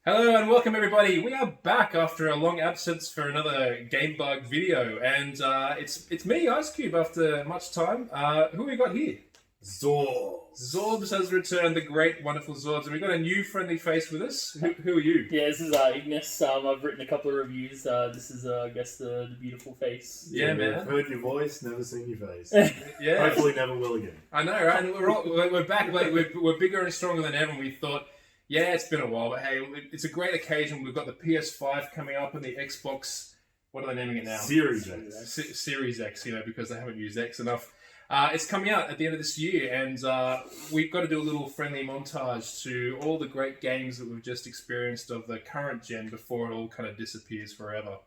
Hello and welcome everybody. We are back after a long absence for another Gamebug video, and it's me, Icecube, after much time. Who we got here? Zorbz has returned, the great, wonderful Zorbz, and we got a new friendly face with us. Who are you? Yeah, this is Ignis. I've written a couple of reviews. This is, I guess, the beautiful face. Yeah, man. I've heard your voice, never seen your face. Yeah. Hopefully never will again. I know, right? And we're back. Like, we're bigger and stronger than ever. And we thought, yeah, it's been a while, but hey, it's a great occasion. We've got the PS5 coming up and the Xbox. What are they naming it now? Series X. Series X, because they haven't used X enough. It's coming out at the end of this year, and we've got to do a little friendly montage to all the great games that we've just experienced of the current gen before it all kind of disappears forever.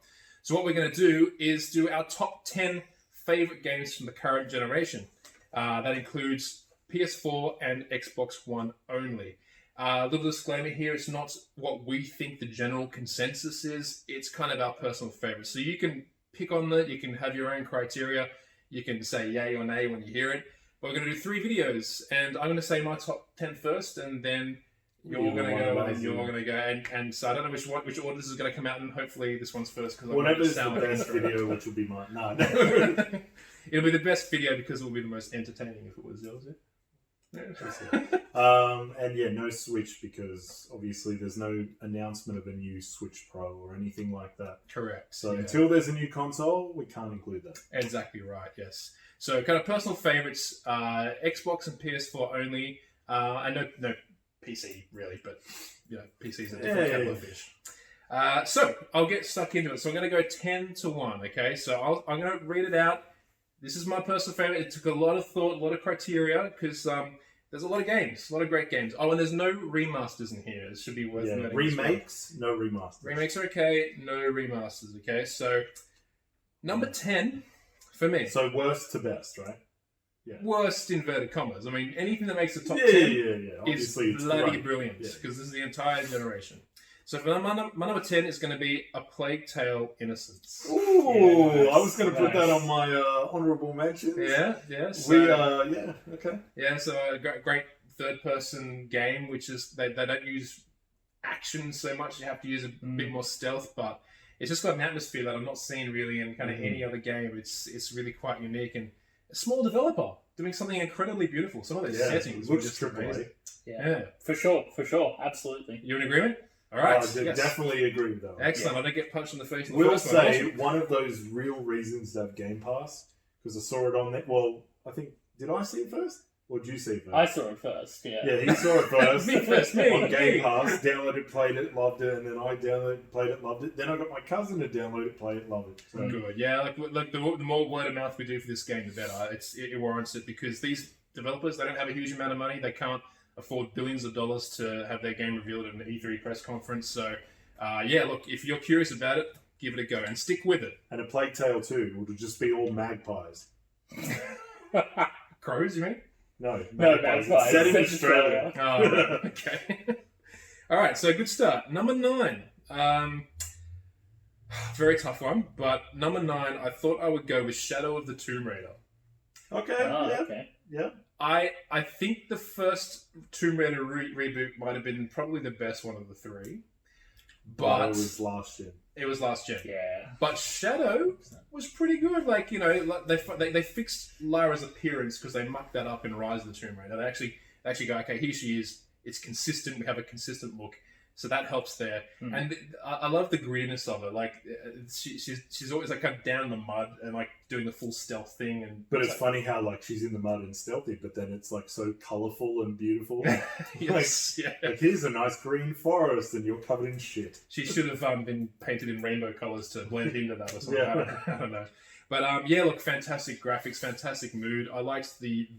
So what we're going to do is do our top 10 favourite games from the current generation. That includes PS4 and Xbox One only. Little disclaimer here, it's not what we think the general consensus is, it's kind of our personal favourite. So you can pick on that, you can have your own criteria, you can say yay or nay when you hear it. But we're going to do 3 videos, and I'm going to say my top 10 first, and then you're going to go, and you're going to go, and so I don't know which order this is going to come out in. Hopefully this one's first, because whatever's the best video, which will be mine. No. It'll be the best video because it will be the most entertaining if it was yours. And yeah, no Switch, because obviously there's no announcement of a new Switch Pro or anything like that. Correct. So until there's a new console, we can't include that. Exactly right, yes. So kind of personal favourites, Xbox and PS4 only. I know PC really, but PC's a different kettle of fish. So I'll get stuck into it. So I'm going to go 10 to 1, okay? So I'm going to read it out. This is my personal favourite. It took a lot of thought, a lot of criteria, because there's a lot of games, a lot of great games. Oh, and there's no remasters in here. It should be worth noting. Remakes, no remasters. Remakes are okay, no remasters, okay? So, number 10 for me. So worst to best, right? Yeah. Worst inverted commas. I mean, anything that makes the top 10 is bloody brilliant, because this is the entire generation. So for my number 10 is going to be A Plague Tale: Innocence. Ooh, I was going to put that on my honourable mentions. Yeah. So, okay. Yeah, so a great third-person game, which is they don't use action so much. You have to use a bit more stealth, but it's just got an atmosphere that I'm not seeing really in kind of any other game. It's really quite unique, and a small developer doing something incredibly beautiful. Some of those settings were just amazing. Yeah, for sure, absolutely. You in agreement? All right, definitely agree with that. Excellent. I don't get punched in the face. We'll say one of those real reasons to have Game Pass, because I saw it on that. Well, I think, did I see it first? Or did you see it first? I saw it first, yeah. Yeah, he saw it first. Me first, me. On Game Pass, downloaded, played it, loved it, and then I downloaded, played it, loved it. Then I got my cousin to download it, play it, love it. So. Good. Yeah, like the more word of mouth we do for this game, the better. It warrants it, because these developers, they don't have a huge amount of money. They can't afford billions of dollars to have their game revealed at an E3 press conference. So, look, if you're curious about it, give it a go and stick with it. And A Plague Tale 2 will just be all magpies. Crows, you mean? No, magpies. Set in Australia. Oh, okay. All right, so good start. Number 9. Very tough one, but number 9, I thought I would go with Shadow of the Tomb Raider. Okay, yeah. I think the first Tomb Raider reboot might have been probably the best one of the 3. But it was last gen. It was last gen. Yeah. But Shadow was pretty good. Like, they fixed Lara's appearance because they mucked that up in Rise of the Tomb Raider. They actually go, okay, here she is. It's consistent. We have a consistent look. So that helps there. And I love the grittiness of it. Like, she's always like kind of down in the mud and like doing the full stealth thing. But it's funny how like she's in the mud and stealthy, but then it's like so colourful and beautiful. Yes, like here's a nice green forest and you're covered in shit. She should have been painted in rainbow colours to blend into that or something. I don't know. But look, fantastic graphics, fantastic mood. I liked the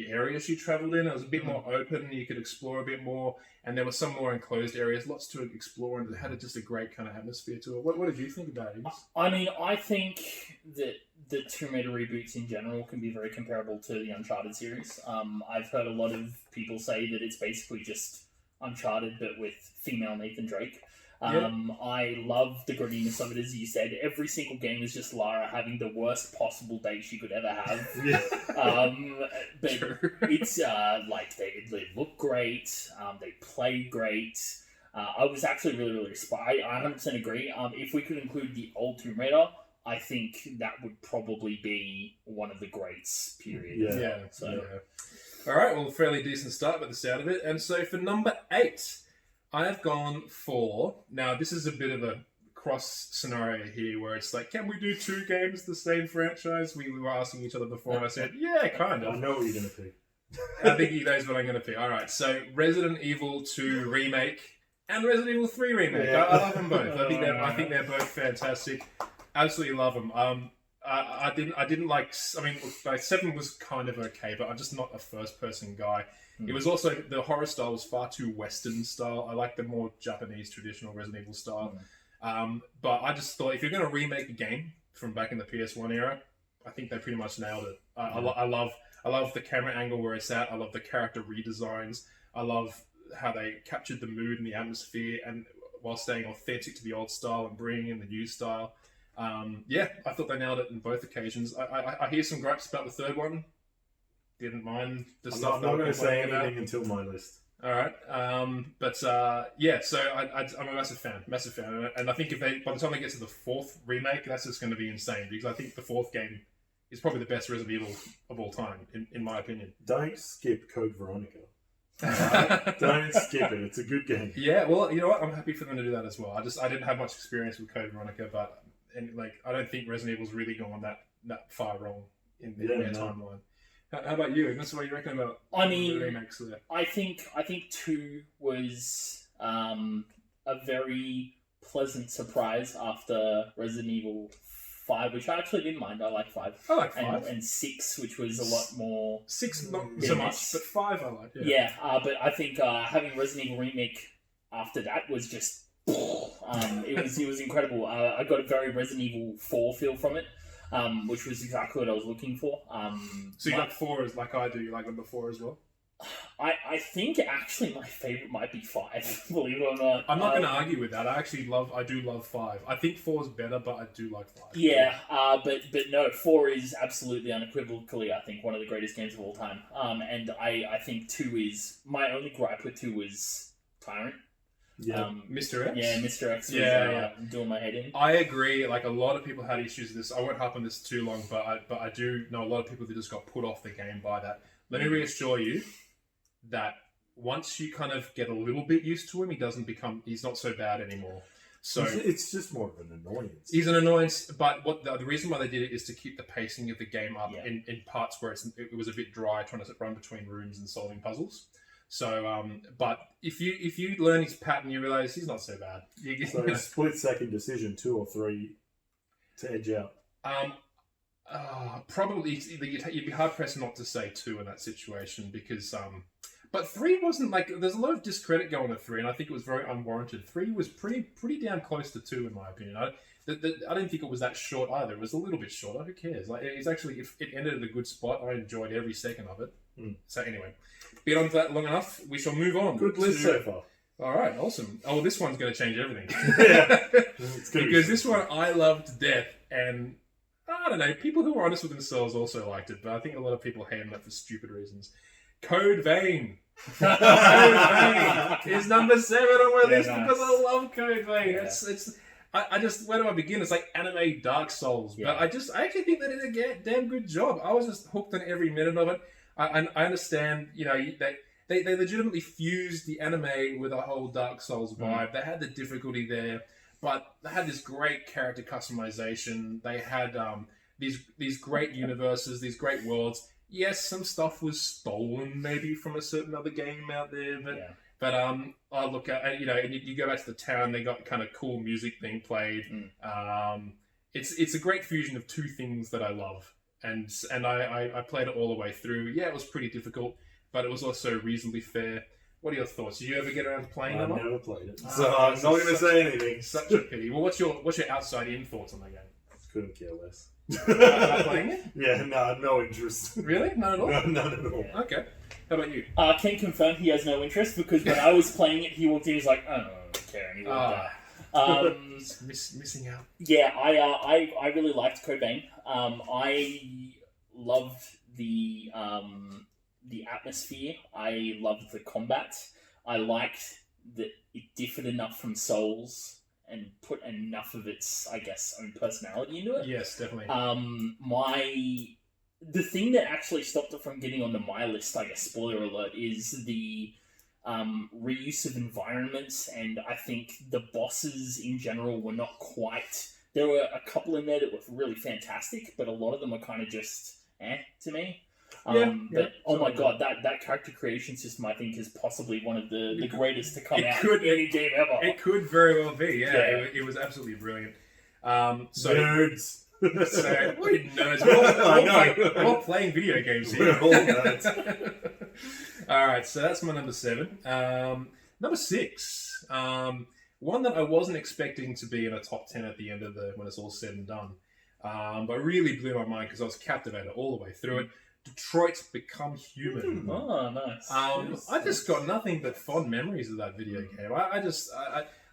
area she travelled in. It was a bit more open, you could explore a bit more, and there were some more enclosed areas, lots to explore, and it had just a great kind of atmosphere to it. What did you think about it? I mean, I think that the Tomb Raider reboots in general can be very comparable to the Uncharted series. I've heard a lot of people say that it's basically just Uncharted, but with female Nathan Drake. I love the grittiness of it, as you said. Every single game is just Lara having the worst possible day she could ever have. But it's like they look great, they play great. I was actually really surprised. I 100% agree. If we could include the old Tomb Raider, I think that would probably be one of the greats, period. Yeah. So. All right, well, fairly decent start by the sound of it. And so for number 8, I have gone for... Now, this is a bit of a cross scenario here where it's like, can we do 2 games the same franchise? We were asking each other before, and I said, yeah, kind of. I know what you're going to pick. I think he knows what I'm going to pick. All right, so Resident Evil 2 Remake and Resident Evil 3 Remake. Yeah. I love them both. I think they're both fantastic. Absolutely love them. I didn't like. I mean, like 7 was kind of okay, but I'm just not a first-person guy. It was also the horror style was far too Western style. I like the more Japanese traditional Resident Evil style. But I just thought if you're going to remake a game from back in the PS1 era, I think they pretty much nailed it. I love the camera angle where it's at. I love the character redesigns. I love how they captured the mood and the atmosphere, and while staying authentic to the old style and bringing in the new style. I thought they nailed it in both occasions. I hear some gripes about the third one. Didn't mind the stuff. I'm not going to say about. anything until my list. All right, so I'm a massive fan, and I think if by the time they get to the 4th remake, that's just going to be insane because I think the 4th game is probably the best Resident Evil of all time, in my opinion. Don't skip Code Veronica. Right? Don't skip it. It's a good game. Yeah, well, you know what? I'm happy for them to do that as well. I didn't have much experience with Code Veronica, but I don't think Resident Evil's really gone that far wrong in their timeline. How about you? That's what you reckon about the remakes there? I think 2 was a very pleasant surprise after Resident Evil 5, which I actually didn't mind. I like 5. I like 5. And 6, which was a lot more... 6, not so much, but 5 I like. But I think having Resident Evil Remake after that was just... it was incredible. I got a very Resident Evil 4 feel from it, which was exactly what I was looking for. So you like 4 as like I do? You like number 4 as well? I think actually my favourite might be 5, believe it or not. I'm not going to argue with that. I do love 5. I think 4 is better, but I do like 5. Yeah, but no, 4 is absolutely unequivocally, I think, one of the greatest games of all time. And I think 2 is... My only gripe with 2 was Tyrant. Yeah, Mr. X? Yeah, Mr. X was doing my head in. I agree. Like, a lot of people had issues with this. I won't harp on this too long, but I do know a lot of people that just got put off the game by that. Let me reassure you that once you kind of get a little bit used to him, he's not so bad anymore. So it's just more of an annoyance. He's an annoyance, but the reason why they did it is to keep the pacing of the game up in parts where it was a bit dry, trying to run between rooms and solving puzzles. So, but if you learn his pattern, you realize he's not so bad. So split second decision, 2 or 3 to edge out. Probably you'd be hard pressed not to say 2 in that situation because but 3 wasn't like there's a lot of discredit going to 3, and I think it was very unwarranted. 3 was pretty damn close to 2 in my opinion. I didn't think it was that short either. It was a little bit shorter. Who cares? Like it's actually if it ended at a good spot, I enjoyed every second of it. So anyway, been on that long enough. We shall move on. Good list so far. All right, awesome. Oh, well, this one's going to change everything. Because this one I loved to death, and I don't know, people who are honest with themselves also liked it, but I think a lot of people hated it for stupid reasons. Code Vein. Code Vein is number 7 on my list because I love Code Vein. Yeah. I just, where do I begin? It's like anime Dark Souls, but I actually think they did a damn good job. I was just hooked on every minute of it. I understand, they legitimately fused the anime with a whole Dark Souls vibe. They had the difficulty there, but they had this great character customization. They had these great universes, these great worlds. Yes, some stuff was stolen maybe from a certain other game out there, but I look at and you go back to the town. They got kind of cool music being played. It's a great fusion of 2 things that I love. And I played it all the way through. Yeah, it was pretty difficult, but it was also reasonably fair. What are your thoughts? Did you ever get around to playing it? I've never played it, so I'm not going to say anything. Such a pity. Well, what's your outside-in thoughts on that game? Couldn't care less. Not playing it? Yeah, no interest. Really? None at all? No, none at all. Okay. How about you? Can confirm he has no interest because when I was playing it, he walked in. He's like, "I don't care," and he walked out. Missing out. Yeah, I really liked Code Vein. I loved the atmosphere. I loved the combat. I liked that it differed enough from Souls and put enough of its, I guess, own personality into it. Yes, definitely. The thing that actually stopped it from getting onto my list, I guess, spoiler alert, is the reuse of environments, and I think the bosses in general were not quite... There were a couple in there that were really fantastic, but a lot of them were kind of just to me. But oh my god, that character creation system, I think, is possibly one of the greatest to come out in any game ever. It could very well be, It was absolutely brilliant. Nerds. So, we're nerds. We're all playing video games here. We're all nerds. Alright, so that's my number 7. Number 6. One that I wasn't expecting to be in a top 10 at the end of when it's all said and done. But really blew my mind because I was captivated all the way through it. Detroit Become Human. Oh, nice. I just got nothing but fond memories of that video game. I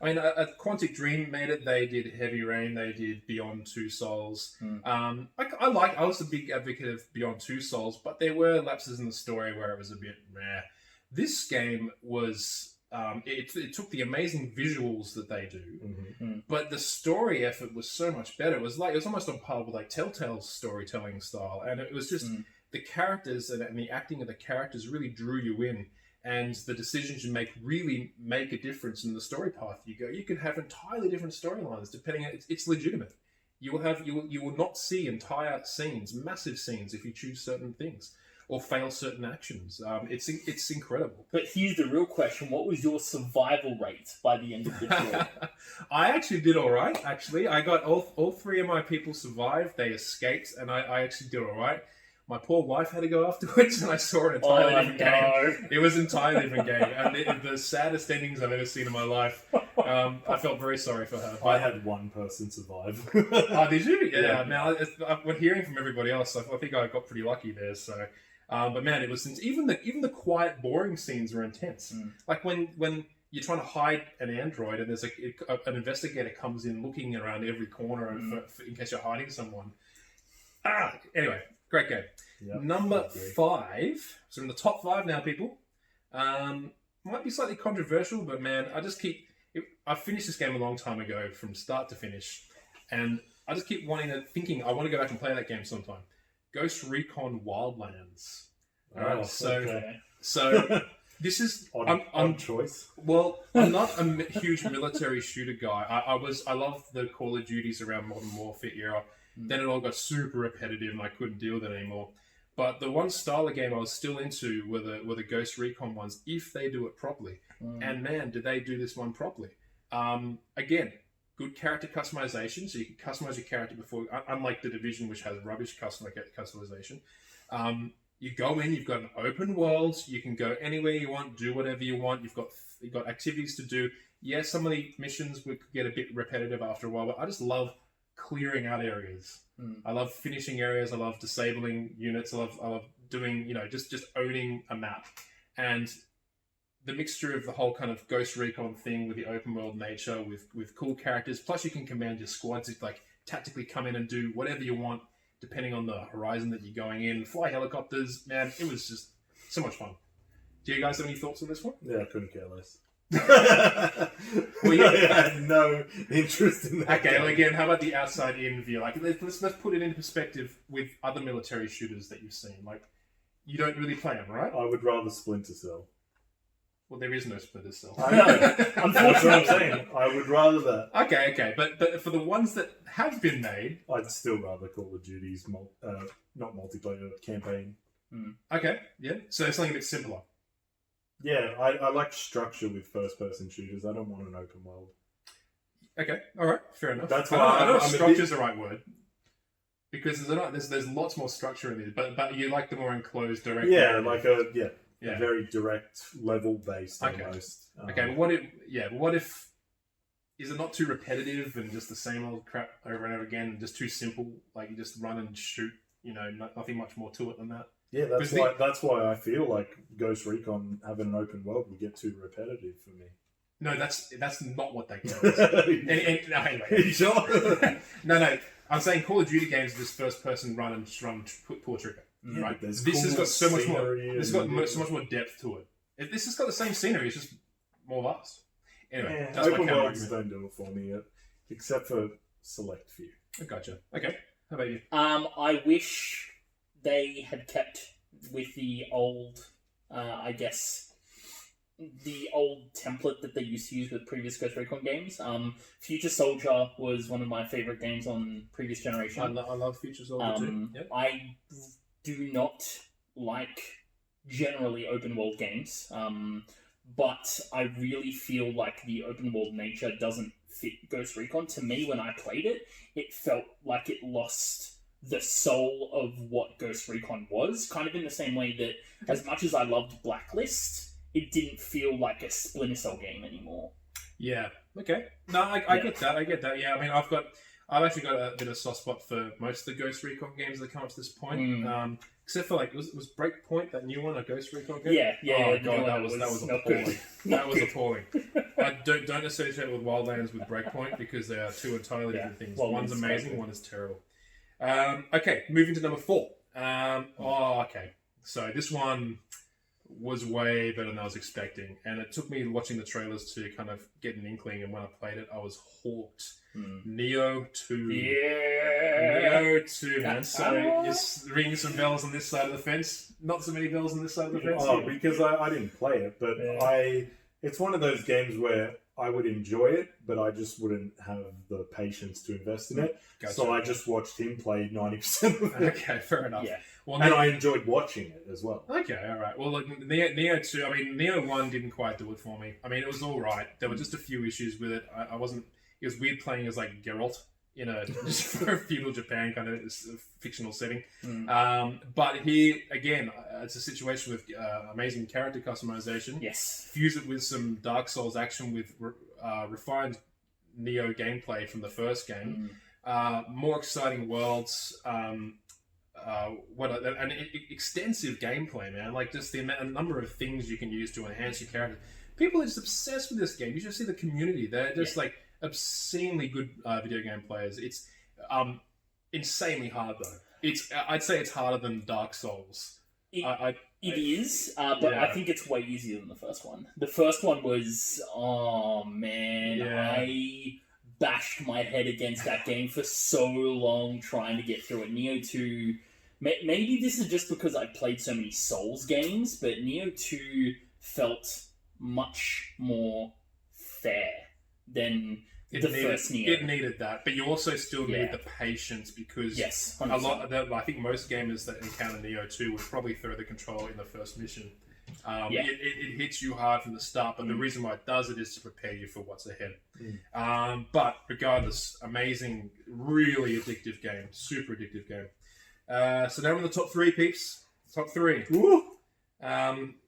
mean, Quantic Dream made it. They did Heavy Rain. They did Beyond Two Souls. I was a big advocate of Beyond Two Souls, but there were lapses in the story where it was a bit meh. This game was... it took the amazing visuals that they do, but the story effort was so much better. It was almost on par with like Telltale's storytelling style, and it was just the characters and the acting of the characters really drew you in, and the decisions you make really make a difference in the story path you go. You can have entirely different storylines depending on it's legitimate. You will not see entire scenes, massive scenes, if you choose certain things or fail certain actions. It's incredible. But here's the real question. What was your survival rate by the end of the tour? I actually did all right, actually. I got all 3 of my people survived. They escaped, and I actually did all right. My poor wife had to go afterwards, and I saw an entirely different game. It was an entirely different game, and the saddest endings I've ever seen in my life. I felt very sorry for her. I had one person survive. Oh, did you? Yeah. Now, we're hearing from everybody else. I think I got pretty lucky there, so... but man, it was even the quiet, boring scenes were intense. Like when you're trying to hide an android and there's an investigator comes in looking around every corner in case you're hiding someone. Anyway, great game. Yep, Number 5. So in the top 5 now, people. Might be slightly controversial, but man, I finished this game a long time ago from start to finish, and I just keep thinking I want to go back and play that game sometime. Ghost Recon Wildlands. Alright, so this is odd choice. Well, I'm not a huge military shooter guy. I love the Call of Duties around Modern Warfare era. Then it all got super repetitive, and I couldn't deal with it anymore. But the one style of game I was still into were the Ghost Recon ones, if they do it properly. And man, did they do this one properly? Again, good character customization, so you can customize your character before, unlike The Division, which has rubbish customization. You go in, you've got an open world, you can go anywhere you want, do whatever you want, you've got activities to do. Yeah, some of the missions would get a bit repetitive after a while, but I just love clearing out areas. I love finishing areas, I love disabling units, I love doing, just owning a map. And the mixture of the whole kind of Ghost Recon thing with the open world nature, with cool characters, plus you can command your squads to tactically come in and do whatever you want, depending on the horizon that you're going in. Fly helicopters, man, it was just so much fun. Do you guys have any thoughts on this one? Yeah, I couldn't care less. Well, I had no interest in that. Okay, well, again, how about the outside-in view? Let's put it in perspective with other military shooters that you've seen. You don't really play them, right? I would rather Splinter Cell. Well, there is no Splinter Cell. I know. That's what I'm saying. I would rather that. Okay. But for the ones that have been made... I'd still rather Call of Duty's not multiplayer, but campaign. Okay, yeah. So something a bit simpler. Yeah, I like structure with first-person shooters. I don't want an open world. Okay, all right, fair enough. That's why I don't know if structure's the right word. Because there's lots more structure in it, but you like the more enclosed, direct... Yeah, like a very direct, level-based almost. Okay, but what if... Is it not too repetitive and just the same old crap over and over again, and just too simple? Like, you just run and shoot, nothing much more to it than that? Yeah, that's why I feel like Ghost Recon having an open world would get too repetitive for me. No, that's not what that game is. Anyway. Sure? No. I'm saying Call of Duty games are just first person run and pull a trigger. Yeah, right. This has got so much more. This has got so much more depth to it. This has got the same scenery. It's just more vast. Anyway, Yeah, that's my open counter worlds argument. don't do it for me yet, except for select few. I gotcha. Okay, how about you? I wish they had kept with the old, I guess, the old template that they used to use with previous Ghost Recon games. Future Soldier was one of my favorite games on previous generation. I love Future Soldier too. Yep. I do not like generally open world games, but I really feel like the open world nature doesn't fit Ghost Recon. To me, when I played it, it felt like it lost the soul of what Ghost Recon was, kind of in the same way that as much as I loved Blacklist, it didn't feel like a Splinter Cell game anymore. Yeah. Okay. No, I get that. I get that. Yeah. I mean, I've actually got a bit of a soft spot for most of the Ghost Recon games that come up to this point. Except for like, was Breakpoint that new one a Ghost Recon game? Yeah. Oh god, that was not appalling. good. That was appalling. I don't associate with Wildlands with Breakpoint because they are two entirely different things. Wildlands One's is amazing, great. one is terrible. Okay, moving to number 4. Okay. So this one was way better than I was expecting, and it took me watching the trailers to kind of get an inkling, and when I played it, I was hooked. Neo 2. Yeah. Neo 2, man. So just ringing some bells on this side of the fence. Not so many bells on this side of the fence. Oh, because I didn't play it, but it's one of those games where I would enjoy it, but I just wouldn't have the patience to invest in it. Gotcha. So I just watched him play 90% of it. Okay, fair enough. Yeah. Well, And I enjoyed watching it as well. Okay, all right. Well, like Neo 2, I mean, Neo 1 didn't quite do it for me. I mean, it was all right. There were just a few issues with it. I wasn't... It was weird playing as, like, Geralt in a just for a feudal Japan kind of fictional setting. But here, again, it's a situation with amazing character customization. Yes. Fuse it with some Dark Souls action with refined Neo gameplay from the first game. More exciting worlds. An extensive gameplay, man. Like just a number of things you can use to enhance your character. People are just obsessed with this game. You should see the community. They're just like obscenely good video game players. It's insanely hard though. I'd say it's harder than Dark Souls. It is, but I think it's way easier than the first one. The first one was, oh man, I bashed my head against that game for so long trying to get through it. Neo 2, maybe this is just because I played so many Souls games, but Neo 2 felt much more fair than first Neo. It needed that, but you also still need the patience because 100%. a lot. I think most gamers that encounter Neo 2 would probably throw the controller in the first mission. It hits you hard from the start, but the reason why it does it is to prepare you for what's ahead. But regardless, amazing, really addictive game, super addictive game. So now we're in the top 3, peeps. Top 3. Woo!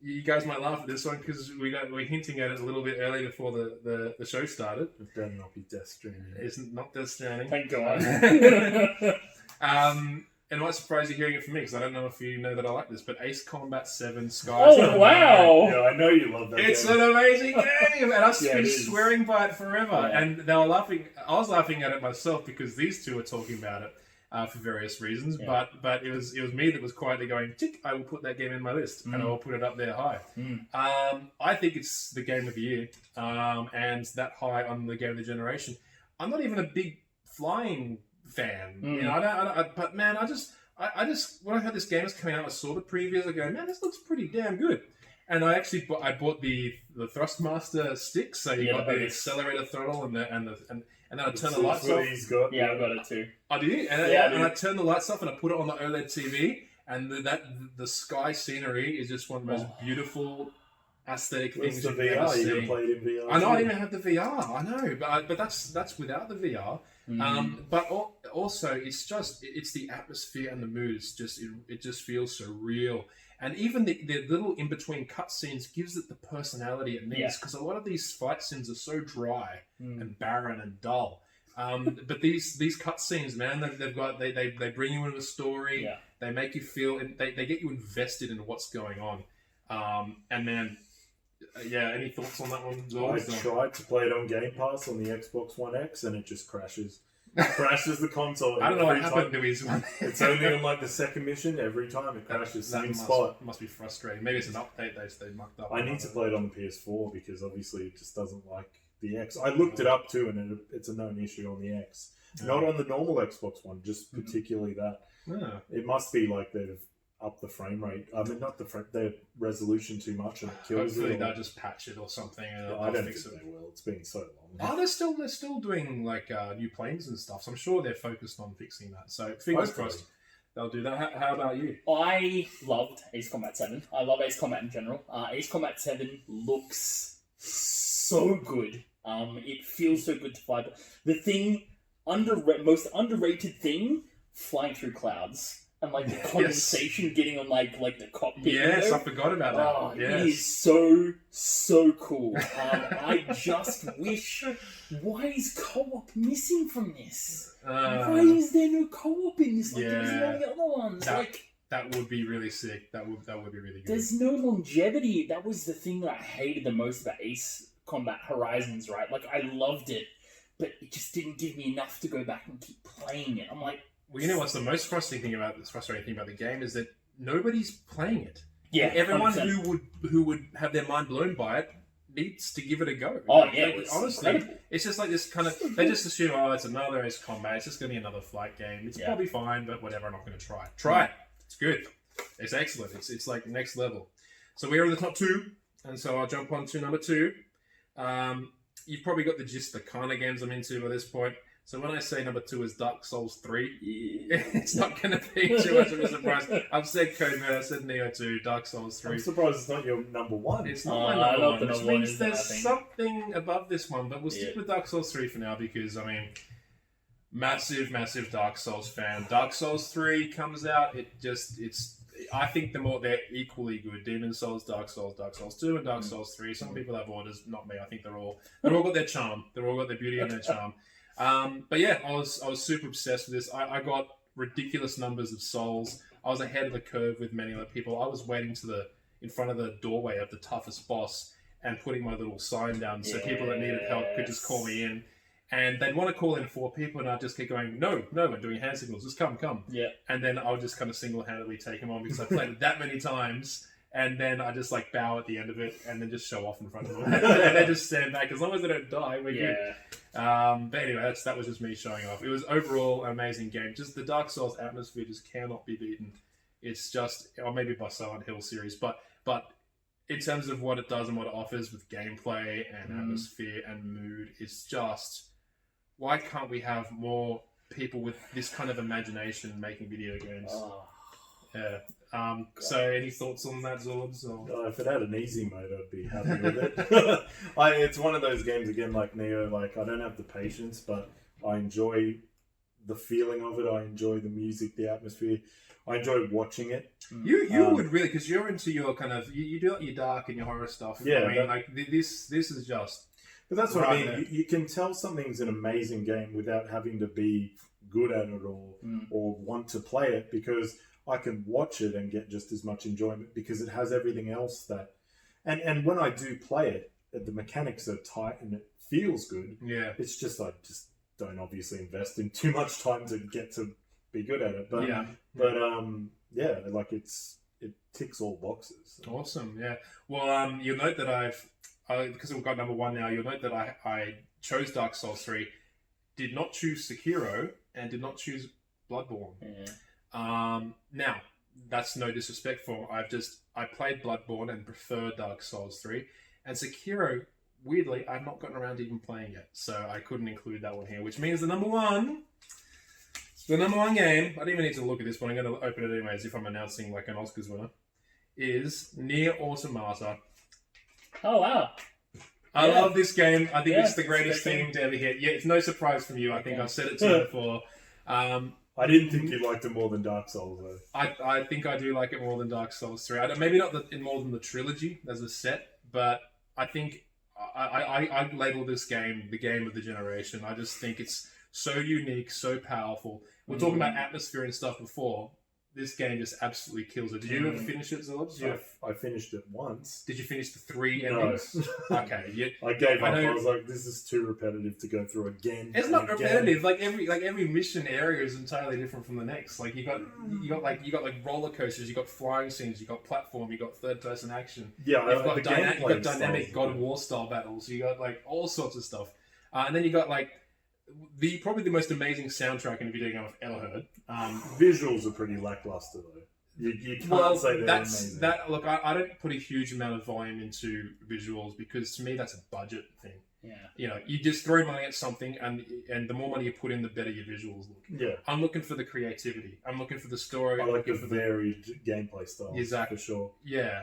You guys might laugh at this one because we're hinting at it a little bit early before the show started. It better not be Death Stranding. It's not Death Stranding. Thank God. And it might surprise you hearing it from me because I don't know if you know that I like this, but Ace Combat 7 Skies. Oh, wow! Yeah, I know you love that It's game. an amazing game, and I've been it is. swearing by it forever. Yeah. And they were laughing. I was laughing at it myself because these two are talking about it for various reasons. Yeah. But it was me that was quietly going, tick, I will put that game in my list, and I will put it up there high. I think it's the game of the year, and that high on the game of the generation. I'm not even a big flying fan, you know. But man, I just when I heard this game was coming out, I saw the previews. I go, man, this looks pretty damn good. And I actually bought the Thrustmaster stick, so you got the accelerator throttle and then I turn the lights off. He's got. Yeah, I've got it too. Oh, do you? And I turn the lights off and I put it on the OLED TV, and the sky scenery is just one of the most beautiful aesthetic What's things the you've ever VR? You seen. play it in VR? I know I too? didn't have the VR. I know, but that's without the VR. But also, it's the atmosphere and the mood. It just feels so real. And even the little in between cutscenes gives it the personality it needs because a lot of these fight scenes are so dry and barren and dull. But these cutscenes, man, they bring you into a story. Yeah. They make you feel. They get you invested in what's going on. And man. Any thoughts on that one? I tried to play it on Game Pass on the Xbox One X and it just crashes. crashes the console. I don't know what every happened time. to his one. It's only on like the second mission. Every time it crashes, same spot. Must be frustrating. Maybe it's an update they mucked up. I need to play it on the PS4 because obviously it just doesn't like the X. I looked it up too, and it's a known issue on the X. Not on the normal Xbox One, just particularly that. Yeah. It must be like they've upped the frame rate. I mean, not the resolution too much, and it kills Hopefully it. they'll just patch it or something. And I don't fix think it. they will. It's been so long. Oh, they're still doing like new planes and stuff. So I'm sure they're focused on fixing that. So fingers crossed they'll do that. How about you? I loved Ace Combat 7. I love Ace Combat in general. Ace Combat 7 looks so good. It feels so good to fly. The thing, most underrated thing, flying through clouds. And like the condensation getting on like the cockpit. Yes, window. I forgot about that. Oh, yes. it is so cool. I just wish, why is co-op missing from this? Why is there no co-op in this? Like there was in all the other ones. That would be really sick. That would be really good. There's no longevity. That was the thing that I hated the most about Ace Combat Horizons, right? Like I loved it, but it just didn't give me enough to go back and keep playing it. I'm like, well, you know what's the most frustrating thing about the game is that nobody's playing it. yeah, Everyone 100%. who would have their mind blown by it needs to give it a go. Oh yeah, Like, it's honestly, incredible. it's just like this kind of. They just assume, oh, it's another Ace Combat. It's just going to be another flight game. It's probably fine, but whatever. I'm not going to try it. Try it. It's good. It's excellent. It's like next level. So we're in the top 2, and so I'll jump on to number 2. You've probably got the gist, the kind of games I'm into by this point. So when I say number 2 is Dark Souls 3, it's not going to be too much of a surprise. I've said Code Red, I said Neo 2, Dark Souls 3. I'm surprised it's not your number 1. It's not my number 1, the which number one means is that, I there's think. something above this one, but we'll stick with Dark Souls 3 for now because, I mean, massive Dark Souls fan. Dark Souls 3 comes out, I think they're equally good. Demon Souls, Dark Souls 2, and Dark Souls 3. Some people have orders, not me. I think they've all got their charm. They've all got their beauty and their charm. But yeah, I was super obsessed with this. I got ridiculous numbers of souls. I was ahead of the curve with many other people. I was waiting in front of the doorway of the toughest boss and putting my little sign down so people that needed help could just call me in. And they'd want to call in 4 people, and I'd just keep going, no, and doing hand signals, just come. Yeah. And then I would just kind of single-handedly take them on because I played it that many times. And then I just like bow at the end of it, and then just show off in front of them, and they just stand back. As long as they don't die, we're good. But anyway, that was just me showing off. It was overall an amazing game. Just the Dark Souls atmosphere just cannot be beaten. It's just, or maybe by Silent Hill series, but in terms of what it does and what it offers with gameplay and atmosphere and mood, it's just, why can't we have more people with this kind of imagination making video games? Yeah. So any thoughts on that, Zorbz? If it had an easy mode, I'd be happy with it. It's one of those games, again, like Neo, like I don't have the patience, but I enjoy the feeling of it. I enjoy the music, the atmosphere. I enjoy watching it. You would really, because you're into your kind of, you do your dark and your horror stuff. Yeah. I mean, like this is just... But that's what I mean. there. You can tell something's an amazing game without having to be good at it or want to play it, because I can watch it and get just as much enjoyment because it has everything else that... And when I do play it, the mechanics are tight and it feels good. Yeah. It's just I just don't obviously invest in too much time to get to be good at it. But like it ticks all boxes. Awesome, yeah. Well, you'll note that because we've got number 1 now, you'll note that I chose Dark Souls 3, did not choose Sekiro, and did not choose Bloodborne. Yeah. Now, that's no disrespect for I played Bloodborne and prefer Dark Souls 3, and Sekiro, weirdly, I've not gotten around to even playing it, so I couldn't include that one here, which means the number 1 game, I don't even need to look at this one, I'm going to open it anyways if I'm announcing like an Oscars winner, is Nier Automata. Oh, wow. I love this game. I think it's the greatest thing to ever hit. Yeah, it's no surprise from you. I think I've said it to you before. I didn't think you liked it more than Dark Souls, though. I think I do like it more than Dark Souls 3. Maybe not more than the trilogy as a set, but I think I label this game the game of the generation. I just think it's so unique, so powerful. We're talking about atmosphere and stuff before. this game just absolutely kills it. Did you ever finish it, Zorbz? I finished it once. Did you finish the 3 No. endings? Okay, yeah. I gave up. know- I was like, this is too repetitive to go through again. It's and not again. repetitive. Like every mission area is entirely different from the next. Like you got roller coasters, you got flying scenes, you got platform, you got third person action. Yeah, You've got, the you've gameplay got dynamic styles God are of War style battles. You got like all sorts of stuff, and then you got like probably the most amazing soundtrack in a video game I've ever heard. Visuals are pretty lackluster though. You can't say they're amazing. Look, I don't put a huge amount of volume into visuals because to me that's a budget thing. Yeah. You know, you just throw money at something, and the more money you put in, the better your visuals look. Yeah. I'm looking for the creativity. I'm looking for the story. I I'm like the looking for varied gameplay style. Exactly. For sure. Yeah.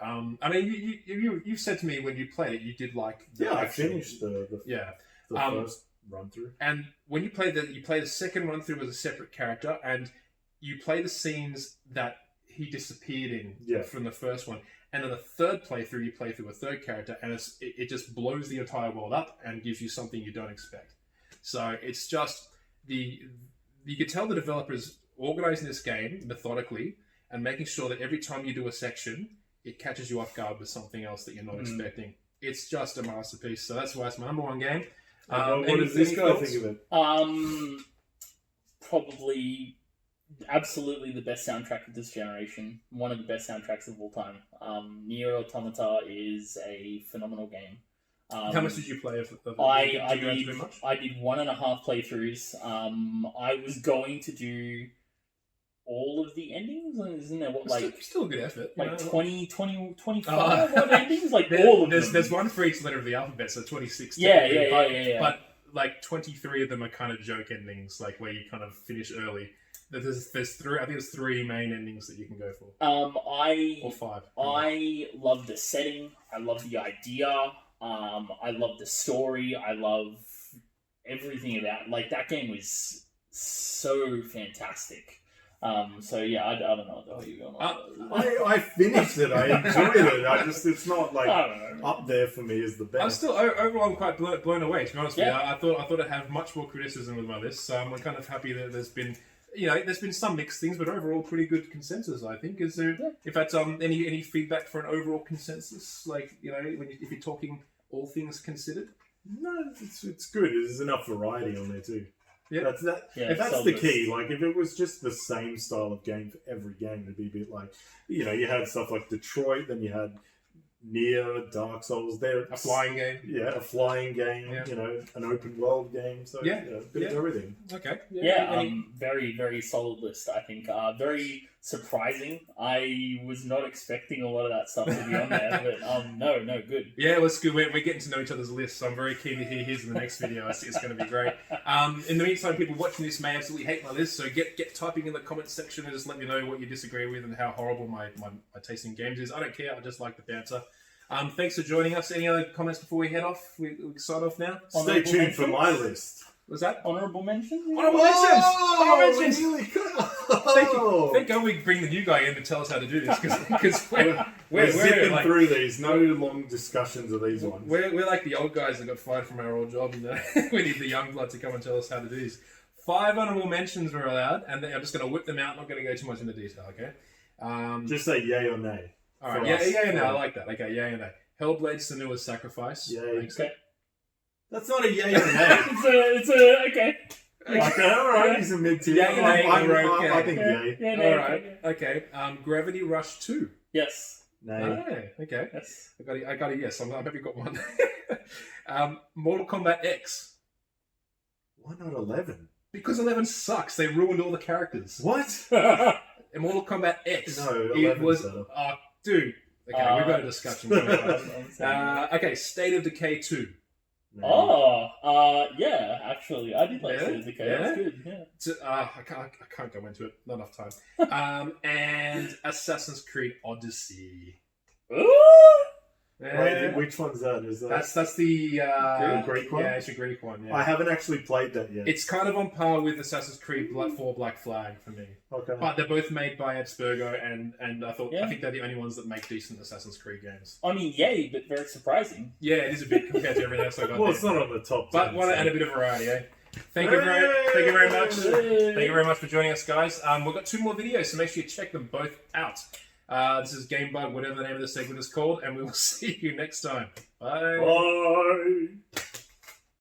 I mean, you said to me when you played it, you did like. The I action. finished the first run through. And when you play the second run through as a separate character, and you play the scenes that he disappeared in from the first one. And then the third playthrough, you play through a third character, and it just blows the entire world up and gives you something you don't expect. So it's just you can tell the developers organizing this game methodically and making sure that every time you do a section, it catches you off guard with something else that you're not expecting. It's just a masterpiece. So that's why it's my number one game. What does this guy think of it? Probably. Absolutely the best soundtrack of this generation. One of the best soundtracks of all time. Nier Automata is a phenomenal game. How much did you play of it? I Much? I did 1.5 playthroughs. I was going to do all of the endings. Isn't there what still a good effort. Like 25 odd endings? Like all of them. There's one for each letter of the alphabet, so 26. Yeah. But like 23 of them are kind of joke endings, like where you kind of finish early. There's three. I think there's 3 main endings that you can go for. Or 5. I love the setting. I love the idea. I love the story. I love everything about. Like that game was so fantastic. So yeah, I don't know what the hell you're going on. I finished it. I enjoyed it. It's not like up there for me as the best. I'm still overall I'm quite blown away. To be honest with you, I thought I'd have much more criticism with my list. So I'm kind of happy that there's been. There's been some mixed things, but overall pretty good consensus, I think. Is there, if that's any feedback for an overall consensus, like, if you're talking all things considered? No, it's good. There's enough variety on there too. Yeah. That's the key. Like, if it was just the same style of game for every game, it'd be a bit like, you had stuff like Detroit, then you had Nier, Dark Souls. There, a flying game. Yeah, a flying game. Yeah. An open world game. So a bit of everything. Okay. Very, very solid list. I think very surprising. I was not expecting a lot of that stuff to be on there, but no, good. Yeah, well, it's good. We're getting to know each other's lists, so I'm very keen to hear his in the next video. I think it's going to be great. In the meantime, people watching this may absolutely hate my list, so get typing in the comments section and just let me know what you disagree with and how horrible my taste in games is. I don't care. I just like the banter. Thanks for joining us. Any other comments before we head off? We sign off now. Stay tuned for my list. Was that honourable mention? Honourable mentions! Honourable mentions! Really good. Thank God we bring the new guy in to tell us how to do this, because we're zipping through these. No long discussions of these ones. We're like the old guys that got fired from our old job, and we need the young blood to come and tell us how to do these. 5 honourable mentions were allowed, and I'm just going to whip them out. Not going to go too much into detail, okay? Just say yay or nay. All right, yeah, I like that. Okay, yay or nay. Hellblade: Senua's Sacrifice. Yay. Okay. That's not a yay or nay. it's a okay. Okay, alright, he's a mid-tier. Yay, nay, okay. I think yay. Yeah, alright, okay. Gravity Rush 2. Yes. Nay. Okay. Yes. I got a yes. I'm happy you got one. Mortal Kombat X. Why not 11? Because 11 sucks. They ruined all the characters. What? In Mortal Kombat X. No, it was. better. Dude. Okay, we've got a discussion. Okay, State of Decay 2. No. Yeah, actually, I did like State of Decay. That's good, yeah. I can't go into it. Not enough time. And Assassin's Creed Odyssey. Ooh! Wait, which one's that? Is that that's the Greek one? Yeah, it's a Greek one. Yeah. I haven't actually played that yet. It's kind of on par with Assassin's Creed 4 Black Flag for me. Okay. But they're both made by Abstergo, and I think they're the only ones that make decent Assassin's Creed games. I mean, yay, but very surprising. Yeah, it is a bit compared to everything else I got. Well, it's not on the top 10. But want to add a bit of variety, eh? Thank you very much. Hey. Thank you very much for joining us, guys. We've got 2 more videos, so make sure you check them both out. This is Gamebug, whatever the name of the segment is called, and we will see you next time. Bye. Bye.